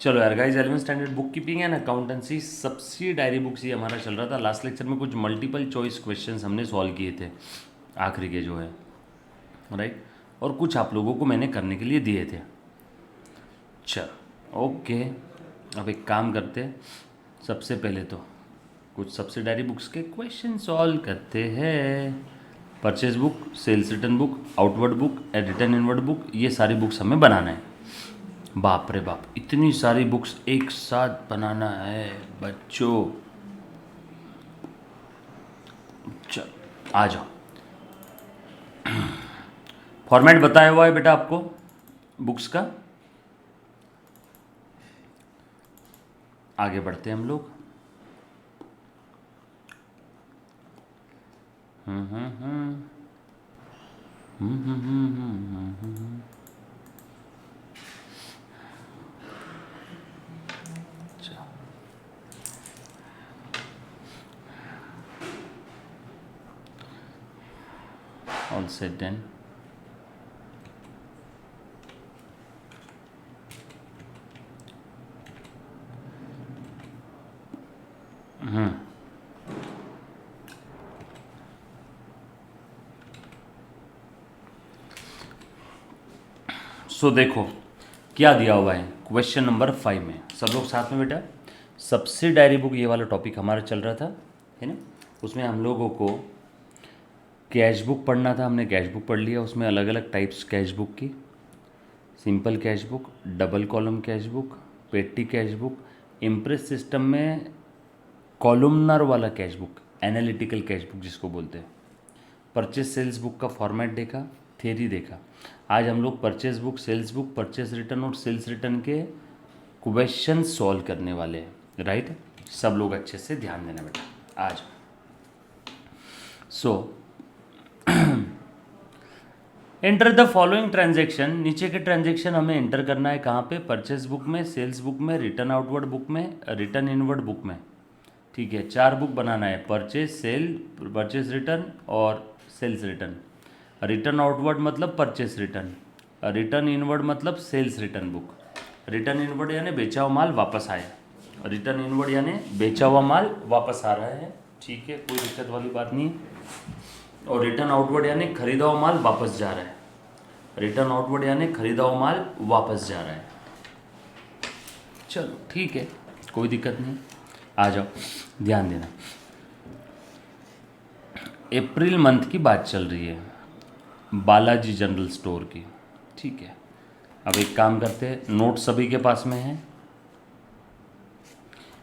चलो यार guys, 11th standard book keeping and accountancy subsidiary books ये हमारा चल रहा था। लास्ट लेक्चर में कुछ मल्टीपल चॉइस क्वेश्चंस हमने सॉल्व किए थे, आखिरी के जो है, राइट। और कुछ आप लोगों को मैंने करने के लिए दिए थे। चल ओके, अब एक काम करते हैं, सबसे पहले तो कुछ सब्सिडायरी बुक्स के क्वेश्चन सॉल्व करते हैं। Purchase book, sales return book, outward book and return inward book, ये सारी बुक्स हमें बनाना है। बाप रे बाप, इतनी सारी बुक्स एक साथ बनाना है बच्चों। चल आ जाओ, फॉर्मेट बताया हुआ है बेटा आपको बुक्स का। आगे बढ़ते हैं हम लोग। All set then. सो देखो क्या दिया हुआ है क्वेश्चन नंबर 5 में, सब लोग साथ में बेटा। सब्सिडायरी बुक, ये वाला टॉपिक हमारा चल रहा था, है ना। उसमें हम लोगों को कैश बुक पढ़ना था, हमने कैश बुक पढ़ लिया। उसमें अलग अलग टाइप्स कैश बुक की, simple cash book, double column cash book, petty cash book, imprest system में कॉलमनर वाला cash book, analytical cash book जिसको बोलते हैं। परचेज सेल्स बुक का फॉर्मेट देखा, थ्योरी देखा। आज हम लोग purchase book, sales book, purchase return और सेल्स रिटर्न के क्वेश्चन सॉल्व करने वाले हैं, राइट। सब लोग अच्छे से ध्यान देना बेटा आज। So enter the following transaction, नीचे के ट्रांजेक्शन हमें एंटर करना है कहाँ पे, परचेज बुक में, सेल्स बुक में, रिटर्न आउटवर्ड बुक में, रिटर्न इनवर्ड बुक में। ठीक है, 4 बुक बनाना है, परचेज, सेल, परचेज रिटर्न और सेल्स रिटर्न। रिटर्न आउटवर्ड मतलब परचेज रिटर्न, रिटर्न इनवर्ड मतलब sales return book. Return inward यानी बेचा हुआ माल वापस आया, रिटर्न इनवर्ड यानी बेचा हुआ माल वापस आ रहा है, ठीक है, कोई दिक्कत वाली बात नहीं। और रिटर्न आउटवर्ड यानी खरीदा हुआ माल वापस जा रहा है, रिटर्न आउटवर्ड यानी खरीदा हुआ माल वापस जा रहा है। चलो ठीक है, कोई दिक्कत नहीं, आ जाओ, ध्यान देना। अप्रैल मंथ की बात चल रही है, बालाजी जनरल स्टोर की, ठीक है। अब एक काम करते हैं, नोट सभी के पास में है।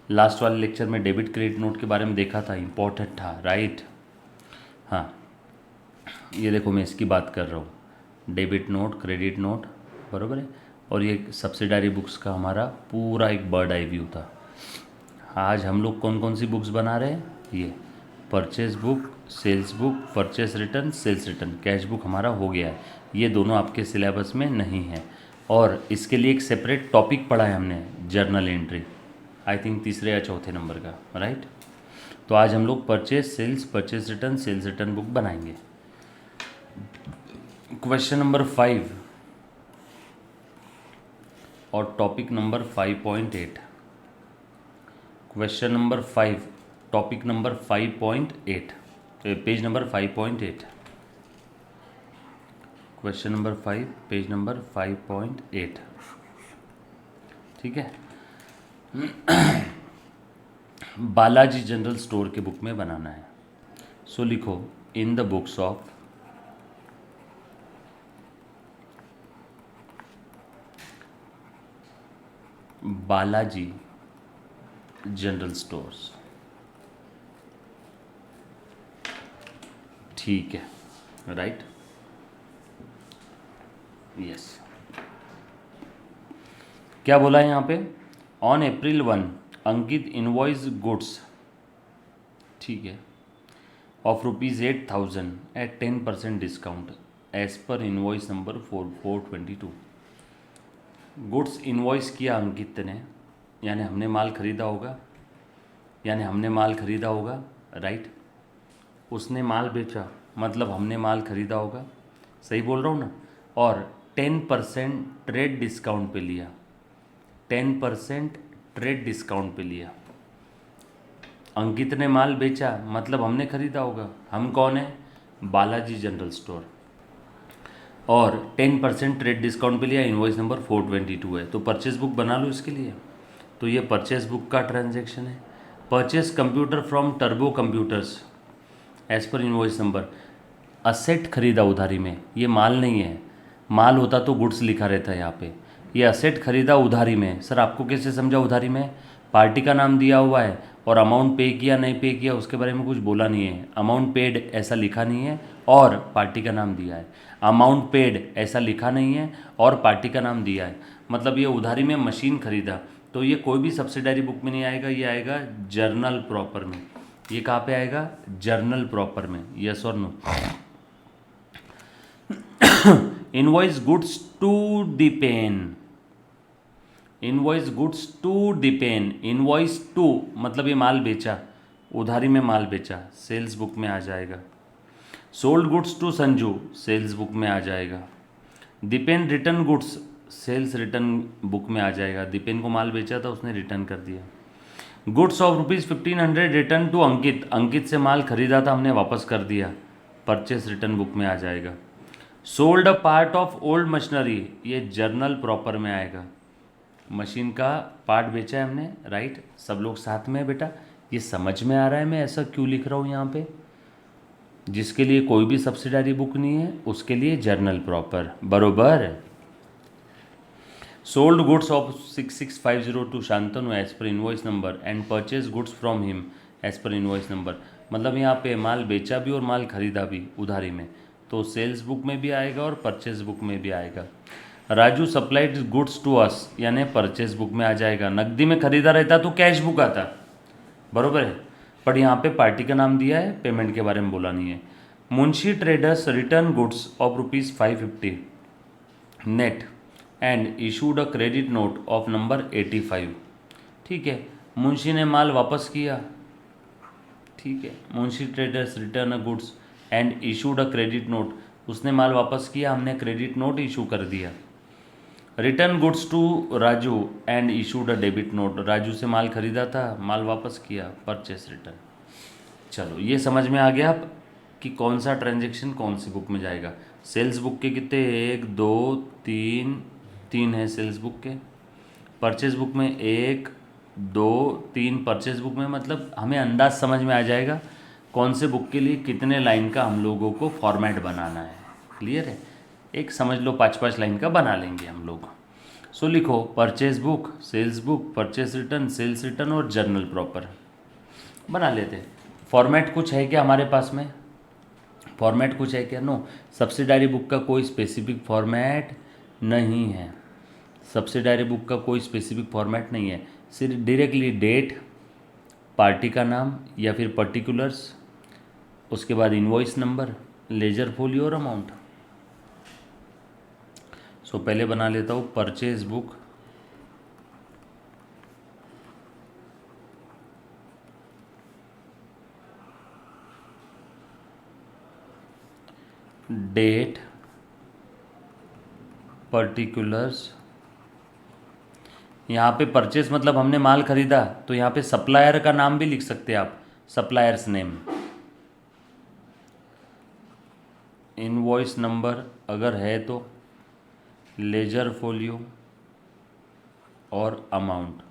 लास्ट वाले लेक्चर में डेबिट क्रेडिट नोट के बारे में देखा था, इम्पोर्टेंट था, राइट। हाँ, ये देखो मैं इसकी बात कर रहा हूँ, डेबिट नोट, क्रेडिट नोट, बराबर है। और ये सब्सिडारी बुक्स का हमारा पूरा एक बर्ड आई व्यू था। आज हम लोग कौन कौन सी बुक्स बना रहे हैं, ये purchase book, sales book, purchase return, sales return. Cash book हमारा हो गया है, ये दोनों आपके सिलेबस में नहीं है। और इसके लिए एक सेपरेट टॉपिक पढ़ा है हमने, जर्नल एंट्री, आई थिंक तीसरे या चौथे नंबर का, राइट। तो आज हम लोग purchase sales, purchase return, sales return book बनाएंगे। क्वेश्चन नंबर 5 और topic number 5.8। Question number 5, topic number 5.8, page number 5.8। Question number 5, page number 5.8, ठीक है। बालाजी जनरल स्टोर के बुक में बनाना है। सो लिखो, in the books of Balaji general stores, ठीक है, राइट, यस। क्या बोला है यहाँ पे, on April 1 Ankit invoice goods, ठीक है, of ₹8,000 at 10% discount as per invoice number 4422। Goods invoice किया अंकित ने, यानी हमने माल खरीदा होगा, राइट। उसने माल बेचा मतलब हमने माल खरीदा होगा, सही बोल रहा हूँ ना। और 10% ट्रेड डिस्काउंट पे लिया, 10% ट्रेड डिस्काउंट पे लिया। अंकित ने माल बेचा, मतलब हमने खरीदा होगा। हम कौन है? Balaji general store. और 10% ट्रेड डिस्काउंट पे लिया, इनवॉइस नंबर 422 है। तो परचेज बुक बना लो इसके लिए। तो ये परचेज बुक का ट्रांजैक्शन है। Purchase computer from turbo computers as per invoice number. Asset खरीदा उधारी में, ये माल नहीं है। माल होता तो गुड्स लिखा रहता है यहाँ पे। ये असेट खरीदा उधारी में। सर आपको कैसे समझा उधारी में? पार्टी का नाम दिया हुआ है और अमाउंट पे किया नहीं पे किया उसके बारे में कुछ बोला नहीं है। अमाउंट पेड ऐसा लिखा नहीं है और पार्टी का नाम दिया है। अमाउंट पेड ऐसा लिखा नहीं है और पार्टी का नाम दिया है। मतलब ये उधारी में मशीन खरीदा, तो ये कोई भी सब्सिडारी बुक में नहीं आएगा, ये आएगा जर्नल प्रॉपर में। ये कहाँ पे आएगा? जर्नल प्रॉपर में। यस और no? Invoice goods to Dipen. Invoice goods to Dipen. Invoice to मतलब ये माल बेचा, उधारी में माल बेचा, सेल्स बुक में आ जाएगा। Sold goods to Sanju, sales book में आ जाएगा। Dipen return goods, sales return book में आ जाएगा। दीपेन को माल बेचा था, उसने रिटर्न कर दिया। गुड्स ऑफ ₹1500 रिटर्न टू अंकित, अंकित से माल खरीदा था, हमने वापस कर दिया, परचेस रिटर्न बुक में आ जाएगा। Sold a part of old machinery, ये जर्नल प्रॉपर में आएगा। मशीन का पार्ट बेचा है हमने, राइट? सब लोग साथ में है बेटा। ये समझ में आ रहा है मैं ऐसा क्यों लिख रहा हूँ यहाँ पे? जिसके लिए कोई भी सब्सिडारी बुक नहीं है उसके लिए जर्नल प्रॉपर, बरोबर। Sold goods of 6650 to Shantanu as per invoice number and purchase goods from him as per invoice number. मतलब यहाँ पे माल बेचा भी और माल खरीदा भी उधारी में, तो सेल्स बुक में भी आएगा और परचेज बुक में भी आएगा। Raju supplied goods to us, यानी परचेज बुक में आ जाएगा। नकदी में खरीदा रहता तो कैश बुक आता, बरोबर है। पर यहाँ पे पार्टी का नाम दिया है, पेमेंट के बारे में बोला नहीं है। Munshi traders return goods of ₹550 net and issued a credit note of number 85। ठीक है, मुंशी ने माल वापस किया। ठीक है, Munshi traders return a goods and issued a credit note, उसने माल वापस किया, हमने क्रेडिट नोट इशू कर दिया। Return goods to Raju and issued a debit note, Raju से माल खरीदा था, माल वापस किया, परचेस रिटर्न। चलो ये समझ में आ गया आप कि कौन सा ट्रांजैक्शन कौन सी बुक में जाएगा। सेल्स बुक के कितने? 1 2 3 3 है सेल्स बुक के। परचेज बुक में 1 2 3 परचेज बुक में, मतलब हमें अंदाज समझ में आ जाएगा कौन से बुक के लिए कितने लाइन का हम लोगों को फॉर्मेट बनाना है। क्लियर है? एक समझ लो 5-5 लाइन का बना लेंगे हम लोग। सो लिखो purchase book, sales book, purchase return, sales return और जर्नल प्रॉपर बना लेते। फॉर्मेट कुछ है क्या हमारे पास में? फॉर्मेट कुछ है क्या? नो, सब्सिडारी बुक का कोई स्पेसिफिक फॉर्मेट नहीं है। सब्सिडारी बुक का कोई स्पेसिफिक फॉर्मेट नहीं है। सिर्फ डायरेक्टली डेट, पार्टी का नाम या फिर पर्टिकुलर्स, उसके बाद इनवॉइस नंबर, लेजर फोलियो और अमाउंट। सो पहले बना लेता हूँ परचेज बुक, डेट, पर्टिकुलर्स। यहाँ पे परचेस मतलब हमने माल खरीदा, तो यहाँ पे सप्लायर का नाम भी लिख सकते हैं आप, सप्लायर्स नेम। इनवॉइस नंबर अगर है तो, लेजर फोलियो और अमाउंट।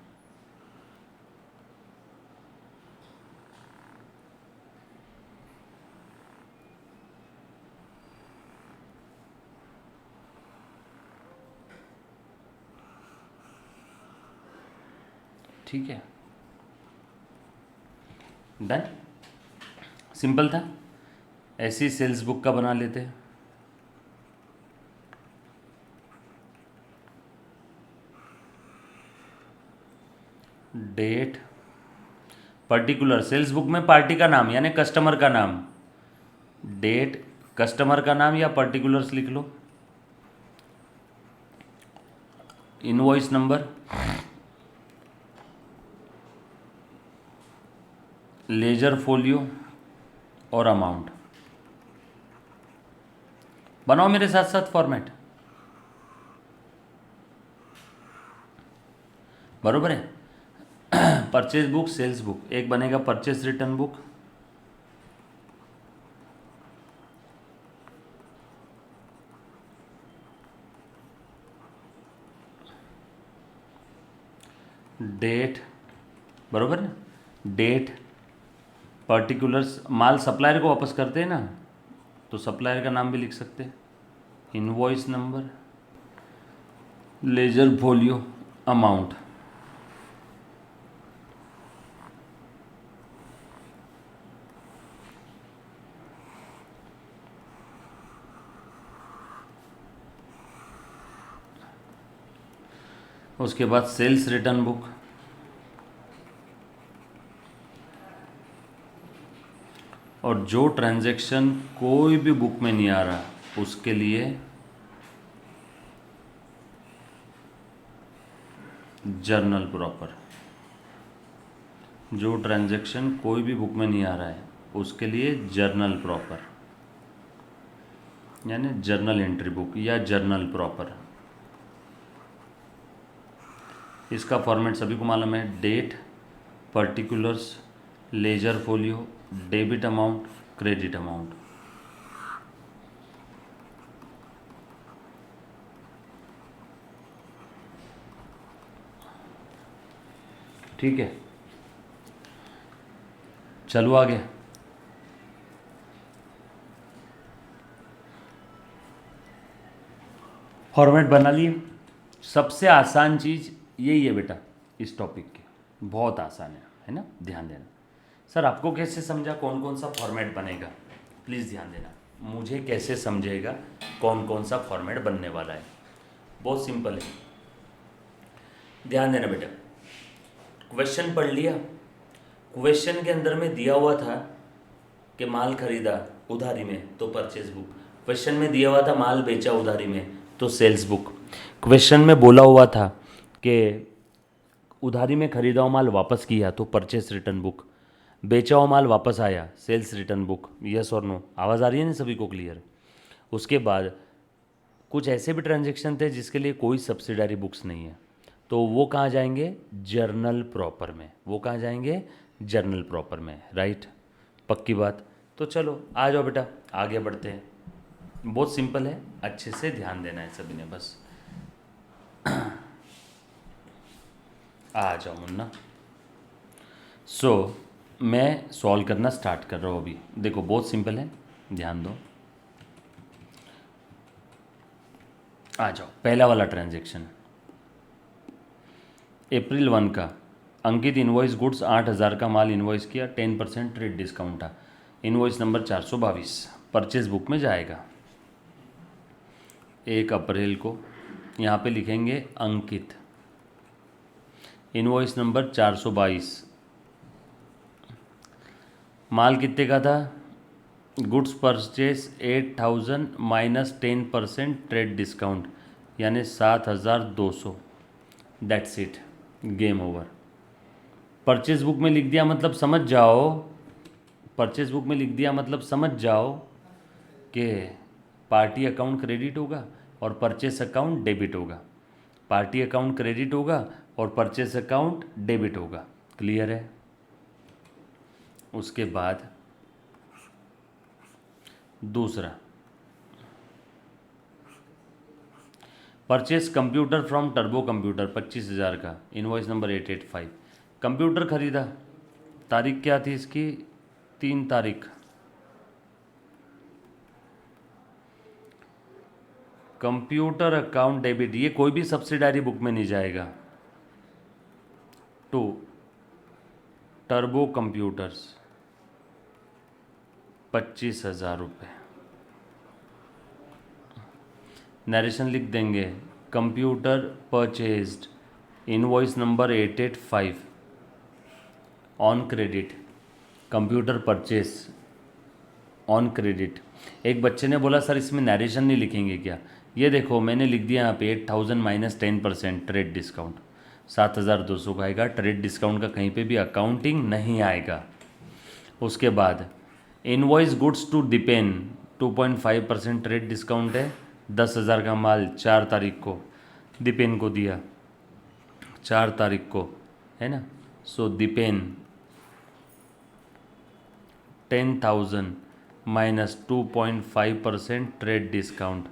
ठीक है, डन। सिंपल था। ऐसी सेल्स बुक का बना लेते हैं। डेट, पर्टिकुलर, सेल्स बुक में पार्टी का नाम यानी कस्टमर का नाम, डेट, कस्टमर का नाम या पर्टिकुलर्स लिख लो। इनवॉइस नंबर, लेजर फोलियो और अमाउंट। बनाओ मेरे साथ साथ फॉर्मेट। बरोबर है। परचेज बुक, सेल्स बुक, एक बनेगा परचेज रिटर्न बुक, डेट, बरोबर है, डेट, पर्टिकुलर्स, माल सप्लायर को वापस करते हैं ना, तो सप्लायर का नाम भी लिख सकते हैं, invoice number, ledger folio, amount. उसके बाद सेल्स रिटर्न बुक, और जो ट्रांजैक्शन कोई भी बुक में नहीं आ रहा उसके लिए जर्नल प्रॉपर, जो ट्रांजैक्शन कोई भी बुक में नहीं आ रहा है उसके लिए जर्नल प्रॉपर, यानी जर्नल एंट्री बुक या जर्नल प्रॉपर। इसका फॉर्मेट सभी को मालूम है, date, particulars, ledger folio, debit amount, credit amount. ठीक है, चलो आगे। फॉर्मेट बना लिए। सबसे आसान चीज़ यही है बेटा इस टॉपिक की, बहुत आसान है ना, ध्यान देना। सर आपको कैसे समझा कौन कौन सा फॉर्मेट बनेगा, प्लीज़ ध्यान देना, मुझे कैसे समझेगा कौन कौन सा फॉर्मेट बनने वाला है। बहुत सिंपल है, ध्यान देना बेटा। क्वेश्चन पढ़ लिया, क्वेश्चन के अंदर में दिया हुआ था कि माल खरीदा उधारी में तो परचेज बुक, क्वेश्चन में दिया हुआ था माल बेचा उधारी में तो सेल्स बुक, क्वेश्चन में बोला हुआ था कि उधारी में खरीदा हुआ माल वापस किया तो परचेज रिटर्न बुक, बेचा हुआ माल वापस आया सेल्स रिटर्न बुक। यस और नो, आवाज़ आ रही है ना सभी को क्लियर? उसके बाद कुछ ऐसे भी ट्रांजेक्शन थे जिसके लिए कोई सब्सिडरी बुक्स नहीं है, तो वो कहाँ जाएंगे, जर्नल प्रॉपर में। वो कहाँ जाएंगे, जर्नल प्रॉपर में, राइट, पक्की बात। तो चलो आ जाओ बेटा, आगे बढ़ते हैं। बहुत सिंपल है, अच्छे से ध्यान देना है सभी ने बस। आ जाओ मुन्ना। मैं सॉल्व करना स्टार्ट कर रहा हूँ अभी। देखो बहुत सिंपल है, ध्यान दो। आ जाओ, पहला वाला ट्रांजेक्शन अप्रैल 1 का, अंकित इनवॉइस गुड्स 8,000 का माल इनवॉइस किया, 10% ट्रेड डिस्काउंट था, इनवॉइस नंबर 422 परचेज बुक में जाएगा। 1 अप्रैल को यहाँ पे लिखेंगे अंकित, इनवॉइस नंबर 422, माल कितने का था, goods purchase 8,000 minus 10% trade discount यानी 7,200, that's it, game over. Purchase book में लिख दिया मतलब समझ जाओ, परचेज बुक में लिख दिया मतलब समझ जाओ कि पार्टी अकाउंट क्रेडिट होगा और परचेस अकाउंट डेबिट होगा, पार्टी अकाउंट क्रेडिट होगा और परचेस अकाउंट डेबिट होगा। क्लियर है? उसके बाद दूसरा, purchase computer from turbo computer 25,000 का, इनवॉइस नंबर 885, कंप्यूटर खरीदा, तारीख क्या थी इसकी, 3 तारीख, कंप्यूटर अकाउंट डेबिट, ये कोई भी सब्सिडारी बुक में नहीं जाएगा। टू टर्बो कंप्यूटर्स 25,000 रुपये, नरेशन लिख देंगे, computer purchased, invoice number 885 on credit, computer purchase on credit. एक बच्चे ने बोला सर इसमें नरेशन नहीं लिखेंगे क्या, ये देखो मैंने लिख दिया यहाँ पे 8,000 माइनस 10% ट्रेड डिस्काउंट, 7,200 का आएगा, ट्रेड डिस्काउंट का कहीं पे भी अकाउंटिंग नहीं आएगा। उसके बाद invoice goods to Dipen 2.5% trade discount है, 10,000 का माल 4 तारीख को डिपेन को दिया, 4 तारीख को, है ना। सो दीपेन 10,000 माइनस 2.5% ट्रेड डिस्काउंट।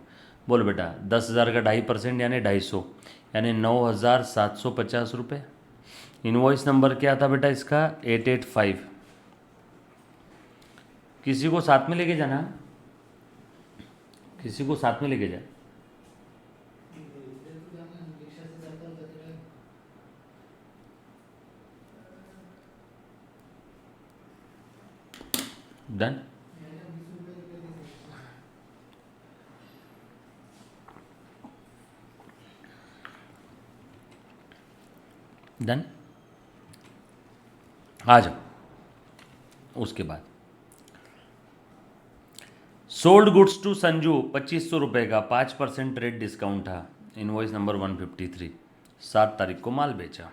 बोलो बेटा 10,000 का 2.5% यानी 250, यानी 9,750 रुपये। इनवॉइस नंबर क्या था बेटा इसका 885। किसी को साथ में लेके जाना, किसी को साथ में लेके जा। डन। डन, आ जाओ। उसके बाद सोल्ड गुड्स टू संजू 2500 रुपये का 5% ट्रेड डिस्काउंट था। इनवॉइस नंबर 153, 7 तारीख को माल बेचा।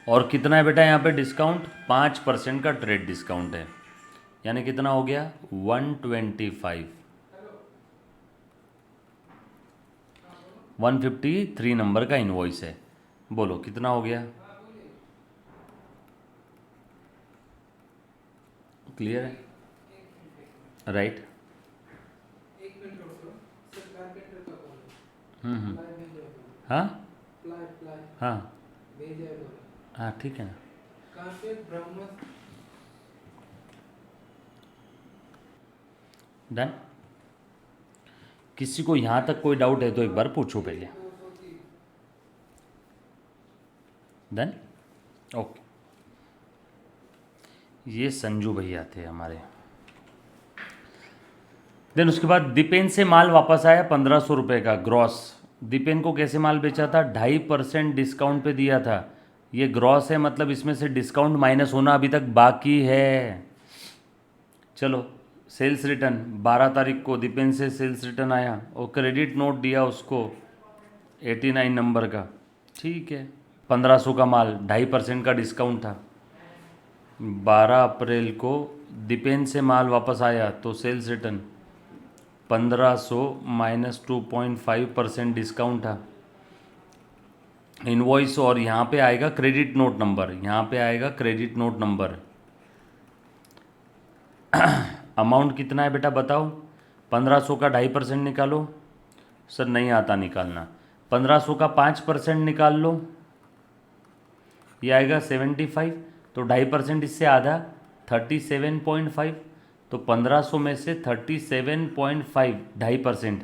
और कितना है बेटा यहाँ पे डिस्काउंट 5% का ट्रेड डिस्काउंट है, यानी कितना हो गया 125। 153 नंबर का इनवॉइस है। बोलो कितना हो गया, क्लियर है, राइट। हाँ हाँ हाँ ठीक है ना। डन। किसी को यहाँ तक कोई डाउट है तो एक बार पूछो पहले। Done, okay. ये संजू भैया थे हमारे। देन उसके बाद दीपेन से माल वापस आया 1500 रुपये का ग्रॉस। दीपेन को कैसे माल बेचा था 2.5% डिस्काउंट पे दिया था। ये ग्रॉस है, मतलब इसमें से डिस्काउंट माइनस होना अभी तक बाकी है। चलो सेल्स रिटर्न 12 तारीख को दीपेन से सेल्स रिटर्न आया और क्रेडिट नोट दिया उसको 89 नंबर का, ठीक है। 1500 का माल 2.5% का डिस्काउंट था। 12 अप्रैल को दीपेन से माल वापस आया तो सेल्स रिटर्न 1500 माइनस 2.5% डिस्काउंट था। इनवॉइस और यहाँ पे आएगा क्रेडिट नोट नंबर, यहाँ पे आएगा क्रेडिट नोट नंबर। अमाउंट कितना है बेटा बताओ। 1500 का 2.5% निकालो। सर नहीं आता निकालना। 1500 का 5% निकाल लो, ये आएगा 75। तो 2.5% इससे आधा 37.5। तो 1500 में से 37.5 2.5%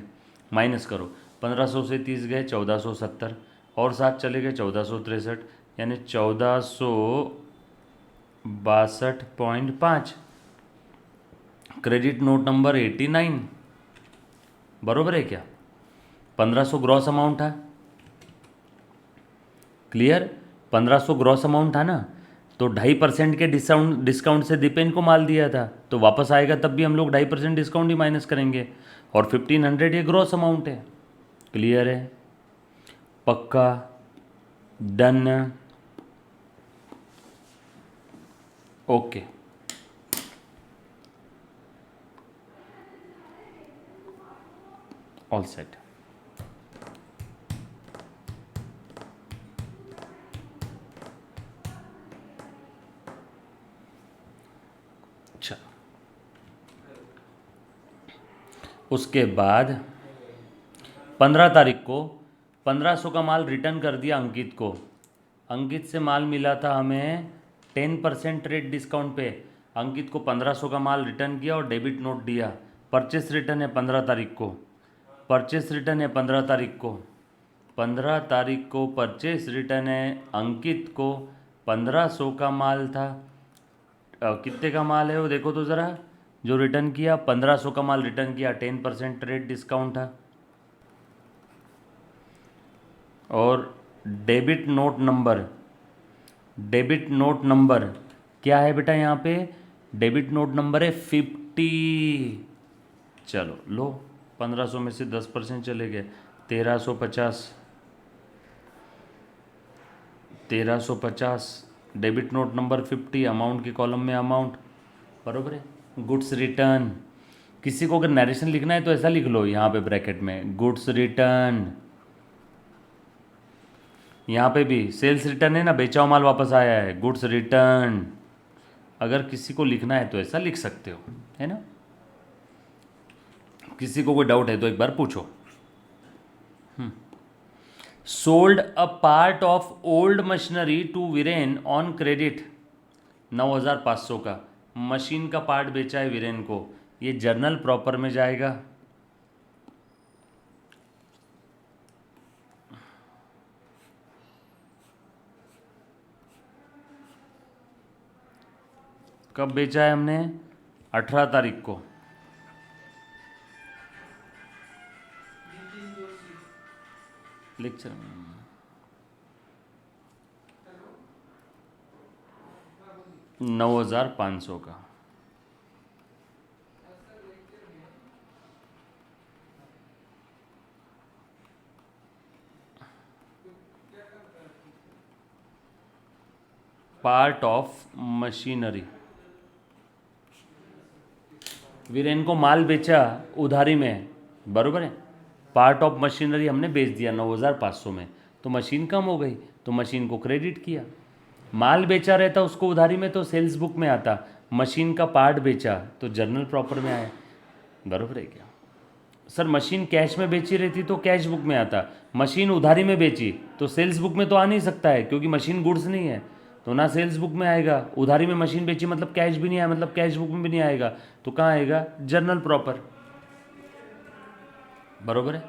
माइनस करो। 1500 से 30 गए 1470 और 7 चले गए 1463, यानी 1462.5। क्रेडिट नोट नंबर 89 बरोबर है क्या। 1500 ग्रॉस अमाउंट था, क्लियर। 1500 ग्रॉस अमाउंट था ना, तो 2.5% के डिस्काउंट से दीपेन को माल दिया था, तो वापस आएगा तब भी हम लोग 2.5% डिस्काउंट ही माइनस करेंगे। और 1500 ये ग्रॉस अमाउंट है, क्लियर है, पक्का, डन, ओके। All set. अच्छा, उसके बाद 15 तारीख को 1500 का माल रिटर्न कर दिया अंकित को। अंकित से माल मिला था हमें 10% ट्रेड डिस्काउंट पे। अंकित को 1500 का माल रिटर्न किया और डेबिट नोट दिया। परचेस रिटर्न है 15 तारीख को, परचेस रिटर्न है 15 तारीख को, 15 तारीख को परचेस रिटर्न है। अंकित को 1500 का माल था, कितने का माल है वो देखो तो ज़रा, जो रिटर्न किया 1500 का माल रिटर्न किया, 10% ट्रेड डिस्काउंट था। और debit note number, debit note number क्या है बेटा यहाँ पे, डेबिट नोट नंबर है 50। चलो लो, 1500 में से 10% चले गए 1350, 1350। डेबिट नोट नंबर 50, अमाउंट के कॉलम में अमाउंट, बरोबर है। गुड्स रिटर्न किसी को अगर नरेशन लिखना है तो ऐसा लिख लो यहाँ पे ब्रैकेट में गुड्स रिटर्न, यहाँ पे भी सेल्स रिटर्न है ना, बेचा हुआ माल वापस आया है, गुड्स रिटर्न। अगर किसी को लिखना है तो ऐसा लिख सकते हो, है ना। किसी को कोई डाउट है तो एक बार पूछो। Sold a part of old machinery to Viren on credit, 9,500 का मशीन का पार्ट बेचा है वीरेन को, ये जर्नल प्रॉपर में जाएगा। कब बेचा है हमने? 18 तारीख को। लेक्चर 9,500 का। पार्ट ऑफ मशीनरी, वीरेन को माल बेचा उधारी में, बरोबर है। पार्ट ऑफ मशीनरी हमने बेच दिया 9,500 में, तो मशीन कम हो गई, तो मशीन को क्रेडिट किया। माल बेचा रहता उसको उधारी में तो सेल्स बुक में आता, मशीन का पार्ट बेचा तो जर्नल प्रॉपर में आया, बरोबर है क्या? सर मशीन कैश में बेची रहती तो कैश बुक में आता, मशीन उधारी में बेची तो सेल्स बुक में तो आ नहीं सकता है, क्योंकि मशीन गुड्स नहीं है, तो ना सेल्स बुक में आएगा। उधारी में मशीन बेची मतलब कैश भी नहीं आया, मतलब कैश बुक में भी नहीं आएगा, तो कहाँ आएगा? जर्नल प्रॉपर, बरोबर है।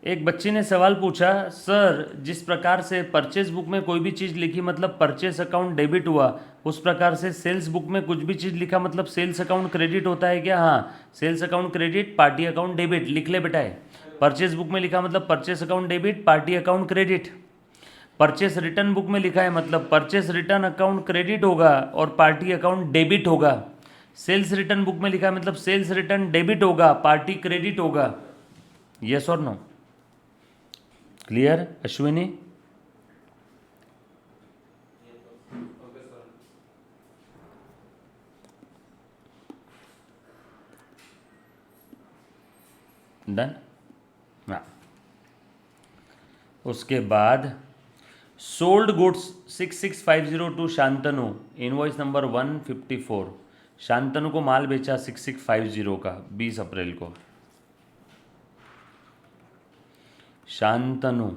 एक बच्चे ने सवाल पूछा, सर जिस प्रकार से परचेज बुक में कोई भी चीज़ लिखी मतलब परचेस अकाउंट डेबिट हुआ, उस प्रकार से सेल्स बुक में कुछ भी चीज़ लिखा मतलब सेल्स अकाउंट क्रेडिट होता है क्या? हाँ, sales account credit, party account debit, लिख ले बेटा है। परचेस बुक में लिखा मतलब purchase account debit, party account credit. Purchase return book में लिखा है मतलब परचेस रिटर्न अकाउंट क्रेडिट होगा और पार्टी अकाउंट डेबिट होगा। सेल्स रिटर्न बुक में लिखा है मतलब सेल्स रिटर्न डेबिट होगा, पार्टी क्रेडिट होगा। यस और नो? क्लियर अश्विनी? डन। हाँ, उसके बाद sold goods 6650 to Shantanu, invoice number 154। Shantanu को माल बेचा 6650 का 20 अप्रैल को। शांतनु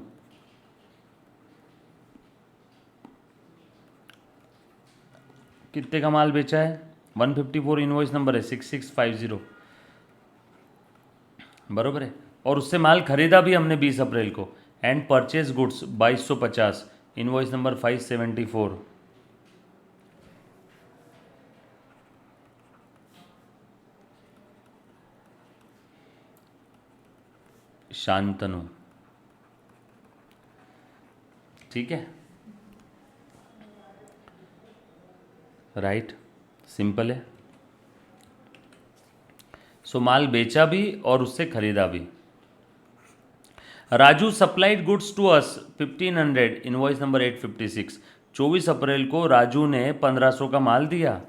कितने का माल बेचा है? 154 इनवॉइस नंबर है, 6650, बरोबर है। और उससे माल खरीदा भी हमने 20 अप्रैल को। And purchase goods 2250, invoice number 574। Shantanu, ठीक है, राइट, सिंपल है। सो माल बेचा भी और उससे खरीदा भी। Raju supplied goods to us 1500, invoice number 856। 24 April को राजू ने 1500 का माल दिया।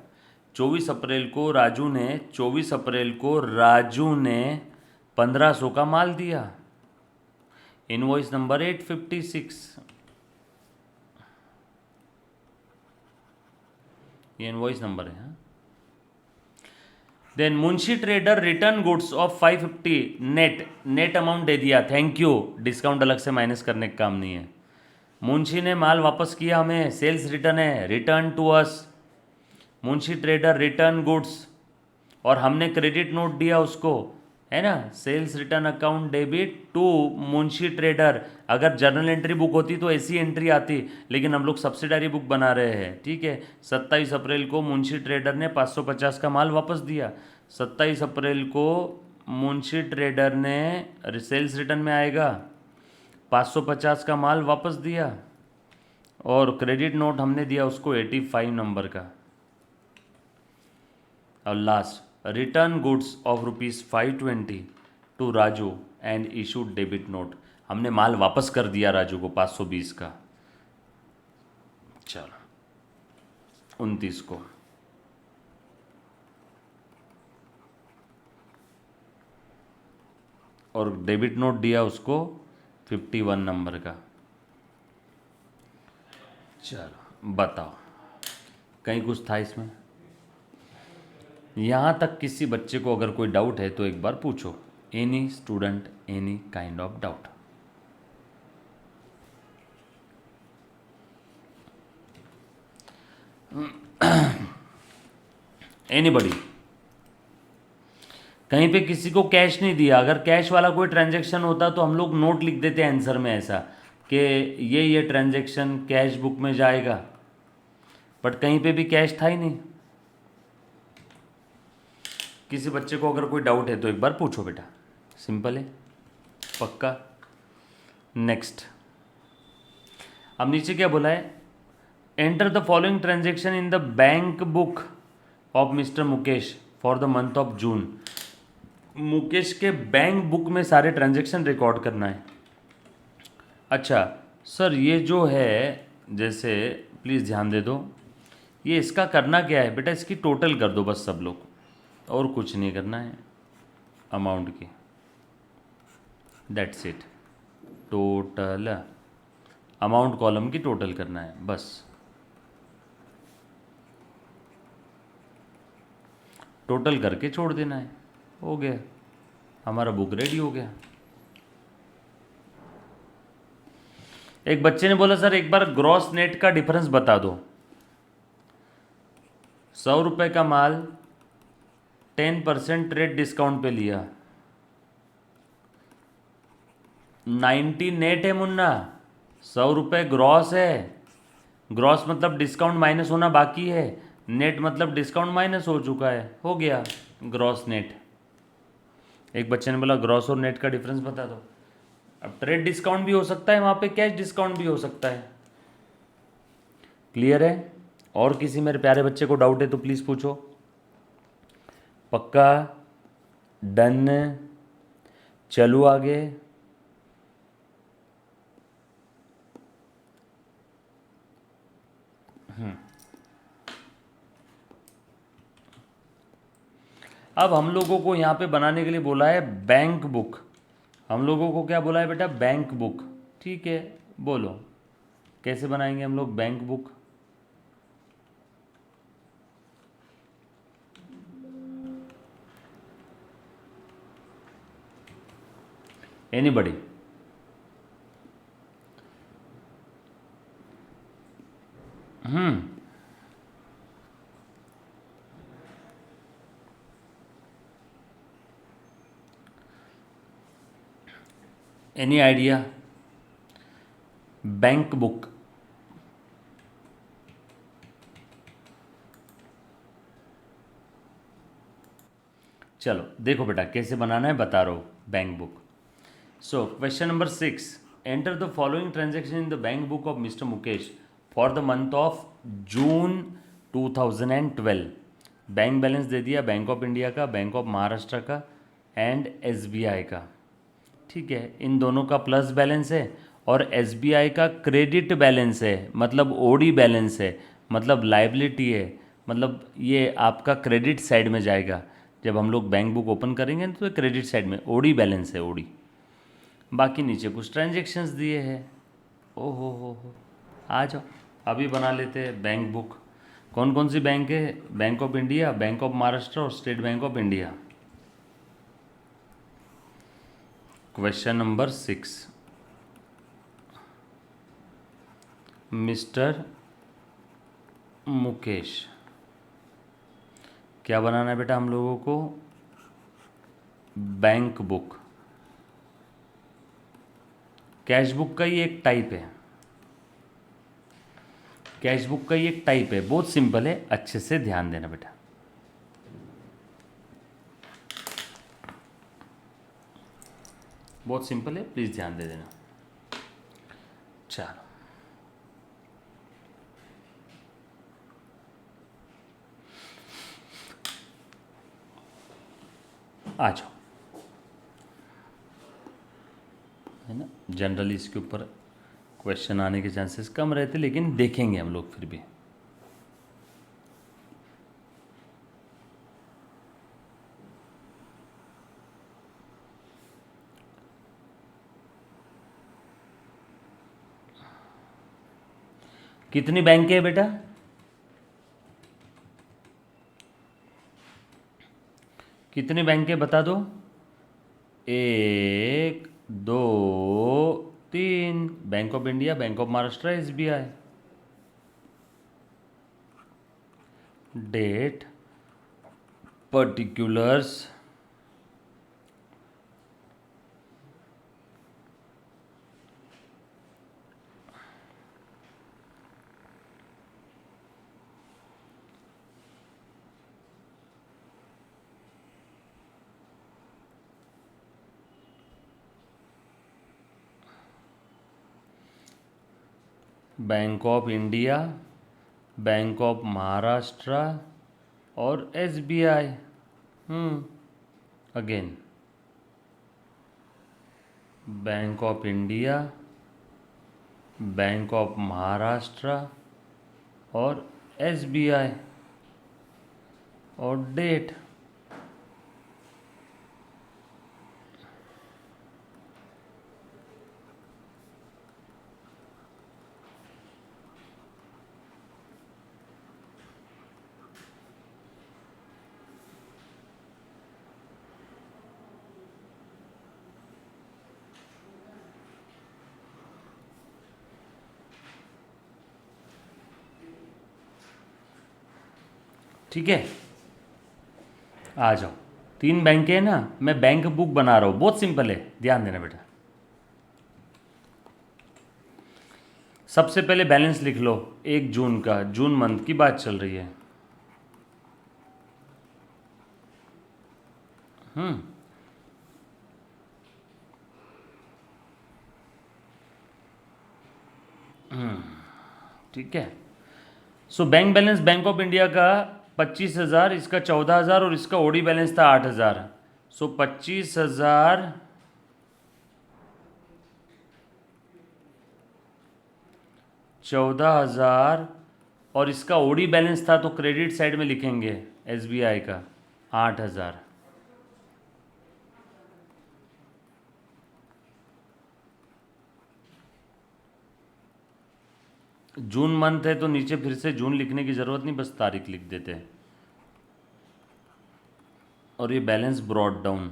24 अप्रैल को राजू ने 1500 का माल दिया, इनवॉइस नंबर 856। ये इनवॉइस नंबर है। Then Munshi trader return goods of 550 net amount दे दिया, थैंक यू, डिस्काउंट अलग से माइनस करने का काम नहीं है। मुंशी ने माल वापस किया हमें, सेल्स रिटर्न है, return to us. Munshi trader return goods और हमने क्रेडिट नोट दिया उसको, है ना, sales return account debit to Munshi trader. अगर जर्नल एंट्री बुक होती तो ऐसी एंट्री आती, लेकिन हम लोग सब्सिडारी बुक बना रहे हैं, ठीक है। 27 अप्रैल को मुंशी ट्रेडर ने 550 का माल वापस दिया। 27 अप्रैल को मुंशी ट्रेडर ने सेल्स रिटर्न में आएगा, 550 का माल वापस दिया और क्रेडिट नोट हमने दिया उसको 85 नंबर का। और last, return goods of ₹520 to Raju and issued debit note, हमने माल वापस कर दिया राजू को 520 का। चलो 29 को। और डेबिट नोट दिया उसको 51 नंबर का। चलो बताओ, कहीं कुछ था इसमें? यहाँ तक किसी बच्चे को अगर कोई डाउट है तो एक बार पूछो। Any student, any kind of doubt? Anybody? कहीं पे किसी को कैश नहीं दिया। अगर कैश वाला कोई ट्रांजैक्शन होता तो हम लोग नोट लिख देते आंसर में ऐसा कि ये ट्रांजैक्शन कैश बुक में जाएगा, बट कहीं पे भी कैश था ही नहीं। किसी बच्चे को अगर कोई डाउट है तो एक बार पूछो बेटा, सिंपल है, पक्का। नेक्स्ट, अब नीचे क्या बोला है? Enter the following transaction in the bank book of Mister Mukesh for the month of जून। मुकेश के बैंक बुक में सारे ट्रांजैक्शन रिकॉर्ड करना है। अच्छा सर, ये जो है, जैसे प्लीज़ ध्यान दे दो, ये इसका करना क्या है बेटा? इसकी टोटल कर दो बस सब लोग, और कुछ नहीं करना है अमाउंट की, that's it. Total amount column की टोटल करना है बस। टोटल करके छोड़ देना है, हो गया, हमारा बुक रेडी हो गया। एक बच्चे ने बोला सर एक बार ग्रॉस नेट का डिफरेंस बता दो। 100 रुपये का माल 10% रेट डिस्काउंट पे लिया, 90 नेट है मुन्ना, 100 रुपये ग्रॉस है। ग्रॉस मतलब डिस्काउंट माइनस होना बाकी है, नेट मतलब डिस्काउंट माइनस हो चुका है, हो गया ग्रॉस नेट। एक बच्चे ने बोला ग्रॉस और नेट का डिफरेंस बता दो। अब ट्रेड डिस्काउंट भी हो सकता है, वहाँ पे कैश डिस्काउंट भी हो सकता है। क्लियर है? और किसी मेरे प्यारे बच्चे को डाउट है तो प्लीज़ पूछो। पक्का? डन? चलो आगे। अब हम लोगों को यहाँ पे बनाने के लिए बोला है बैंक बुक। हम लोगों को क्या बोला है बेटा? Bank book. ठीक है, बोलो कैसे बनाएंगे हम लोग bank book? Anybody? Any idea? Bank book. चलो देखो बेटा कैसे बनाना है, बता रहा हूँ bank book. So question number 6, enter the following transaction in the bank book of Mister Mukesh for the month of June 2012। Bank balance दे दिया बैंक ऑफ इंडिया का, बैंक ऑफ महाराष्ट्र का एंड एसबीआई का। ठीक है, इन दोनों का प्लस बैलेंस है और एसबीआई का क्रेडिट बैलेंस है, मतलब ओडी बैलेंस है, मतलब लाइबिलिटी है, मतलब ये आपका क्रेडिट साइड में जाएगा। जब हम लोग बैंक बुक ओपन करेंगे तो क्रेडिट साइड में ओडी बैलेंस है, ओडी। बाकी नीचे कुछ ट्रांजेक्शन्स दिए हैं। ओ हो, आ जाओ अभी बना लेते हैं बैंक बुक। कौन कौन सी बैंक है? Bank of India, Bank of Maharashtra और State Bank of India. Question number 6, Mister Mukesh, क्या बनाना है बेटा हम लोगों को? Bank book. कैश बुक का ही एक टाइप है, कैश बुक का ही एक टाइप है, बहुत सिंपल है, अच्छे से ध्यान देना बेटा। बहुत सिंपल है, प्लीज ध्यान दे देना। चलो आ जाओ, है ना। जनरली इसके ऊपर क्वेश्चन आने के चांसेस कम रहते, लेकिन देखेंगे हम लोग फिर भी। कितनी बैंक है बेटा? कितनी बैंक है बता दो? 1 2 3। Bank of India, Bank of Maharashtra, SBI। Date, particulars, Bank of India, Bank of Maharashtra और SBI। Again Bank of India, Bank of Maharashtra और SBI और डेट। ठीक है, आ जाओ। 3 बैंक है ना, मैं बैंक बुक बना रहा हूँ, बहुत सिंपल है, ध्यान देना बेटा। सबसे पहले बैलेंस लिख लो 1 जून का, जून मंथ की बात चल रही है। ठीक है। So bank balance bank of India का 25,000, इसका 14,000 और इसका ओडी बैलेंस था 8,000। सो 25,000 14,000 और इसका ओडी बैलेंस था, तो क्रेडिट साइड में लिखेंगे SBI का 8,000। जून मंथ है तो नीचे फिर से जून लिखने की ज़रूरत नहीं, बस तारीख लिख देते हैं। और ये balance brought down,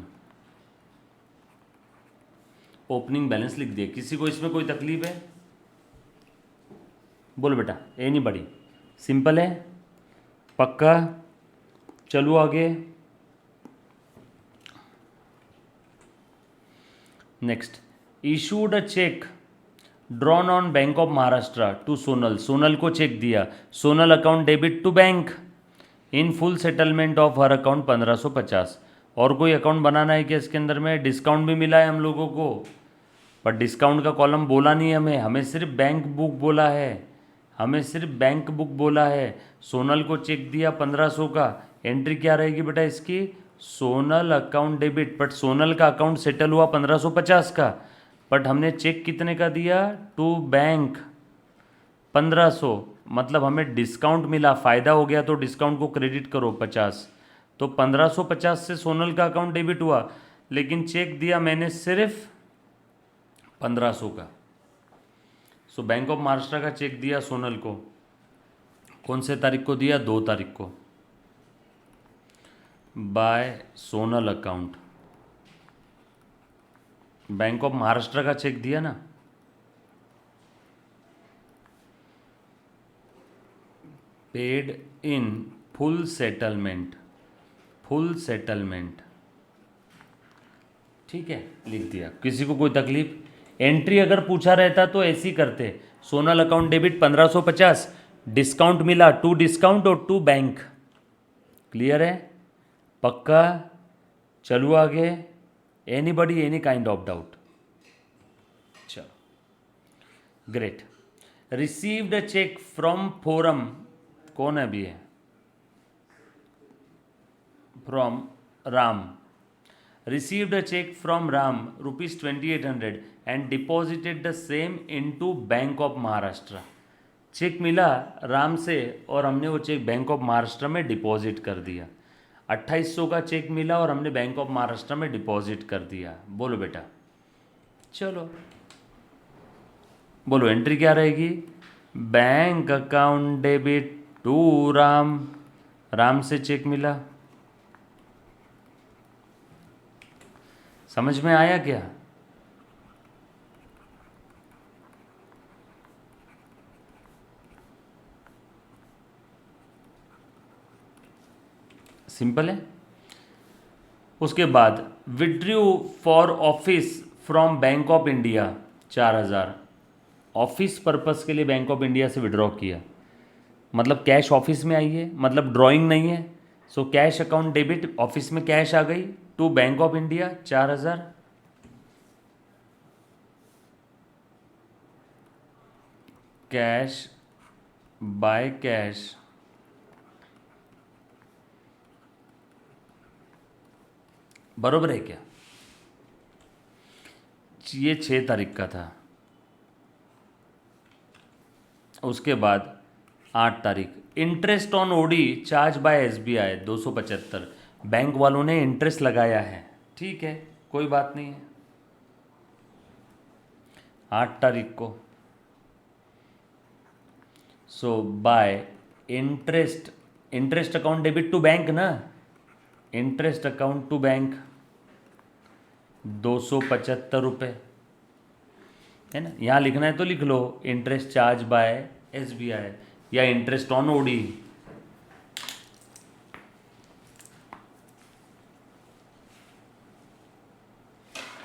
opening balance लिख दिया। किसी को इसमें कोई तकलीफ है? बोलो बेटा, एनीबॉडी? सिंपल है, पक्का? चलो आगे। Next, issued a cheque drawn on Bank of Maharashtra to Sonal. Sonal को चेक दिया, Sonal account debit to bank in full settlement of her account 1550। और कोई अकाउंट बनाना है क्या इसके अंदर में? डिस्काउंट भी मिला है हम लोगों को, पर डिस्काउंट का कॉलम बोला नहीं हमें, हमें सिर्फ बैंक बुक बोला है, हमें सिर्फ बैंक बुक बोला है। सोनल को चेक दिया 1500 का, एंट्री क्या रहेगी बेटा इसकी? Sonal account debit, but Sonal का अकाउंट सेटल हुआ 1550 का, बट हमने चेक कितने का दिया? टू बैंक 1500, मतलब हमें डिस्काउंट मिला, फ़ायदा हो गया, तो डिस्काउंट को क्रेडिट करो 50। तो 1550 से सोनल का अकाउंट डेबिट हुआ, लेकिन चेक दिया मैंने सिर्फ 1500 का। सो बैंक ऑफ महाराष्ट्र का चेक दिया सोनल को, कौन से तारीख को दिया? 2 तारीख को, by Sonal account. Bank of Maharashtra का चेक दिया ना, paid in full settlement, full settlement, ठीक है, लिख दिया। किसी को कोई तकलीफ? एंट्री अगर पूछा रहता तो ऐसी करते, सोनल अकाउंट डेबिट 1550, डिस्काउंट मिला, टू डिस्काउंट और टू बैंक। क्लियर है? पक्का? चलो आगे। Anybody, any kind of doubt? चलो, great. Received a cheque from Foram, कौन है अभी? है from Ram. Received a check from Ram rupees 2800 and deposited the same into Bank of Maharashtra। Cheque मिला राम से और हमने वो चेक बैंक ऑफ महाराष्ट्र में डिपॉजिट कर दिया। 2800 का चेक मिला और हमने बैंक ऑफ महाराष्ट्र में डिपॉजिट कर दिया। बोलो बेटा, चलो बोलो एंट्री क्या रहेगी? Bank account debit to Ram, Ram से चेक मिला। समझ में आया क्या? सिंपल है। उसके बाद withdrew for office from Bank of India 4,000, office purpose के लिए बैंक ऑफ इंडिया से विड्रॉ किया, मतलब कैश ऑफिस में आई है, मतलब ड्राइंग नहीं है। So cash account debit, office में कैश आ गई, to Bank of India 4,000। Cash by cash, बरोबर है क्या? ये 6 तारीख का था। उसके बाद 8 तारीख, interest on OD charge by SBI 275, बैंक वालों ने इंटरेस्ट लगाया है, ठीक है, कोई बात नहीं है। 8 तारीख को so by interest, interest account debit to bank ना, इंटरेस्ट अकाउंट टू बैंक 275 रुपये, है ना। यहाँ लिखना है तो लिख लो इंटरेस्ट चार्ज बाय एसबीआई या interest on OD.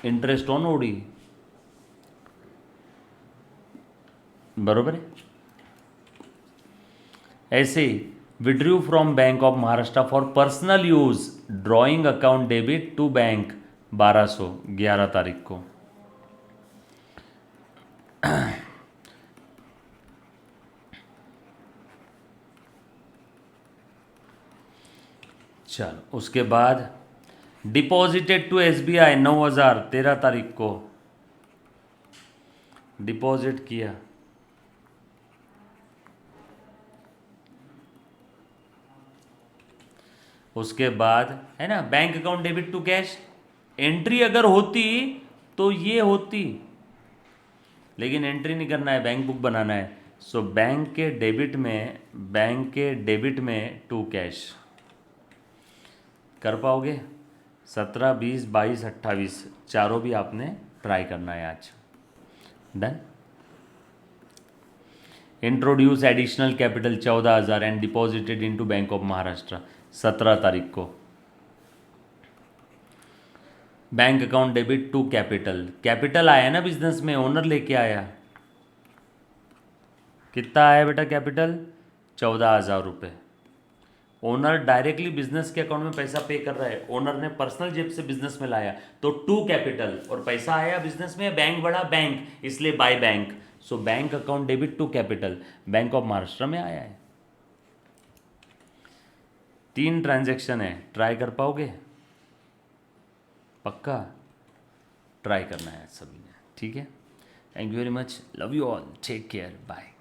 Interest on OD, बरोबर है। ऐसे withdrew from Bank of Maharashtra for personal use drawing account debit to bank 1200, 11 तारीख को। चलो उसके बाद डिपॉजिटेड टू एसबीआई 9,000, 13 तारीख को डिपॉजिट किया। उसके बाद है ना bank account debit to cash, entry अगर होती तो ये होती, लेकिन एंट्री नहीं करना है, बैंक बुक बनाना है। सो बैंक के डेबिट में, बैंक के डेबिट में टू कैश कर पाओगे? 17, 20, 22, 28 चारों भी आपने ट्राई करना है आज। Done. Introduce additional capital 14,000 and deposited into Bank of Maharashtra 17 तारीख को। Bank account debit to capital, capital आया ना बिजनेस में, ओनर लेके आया। कितना आया बेटा कैपिटल? 14,000 रुपये। ओनर डायरेक्टली बिजनेस के अकाउंट में पैसा पे कर रहा है, ओनर ने पर्सनल जेब से बिजनेस में लाया, तो टू कैपिटल, और पैसा आया बिजनेस में, बैंक बढ़ा बैंक, इसलिए by bank. So bank account debit to capital Bank of Maharashtra में आया है। 3 ट्रांजैक्शन है, ट्राई कर पाओगे? पक्का ट्राई करना है सभी ने, ठीक है। Thank you very much, love you all, take care, bye.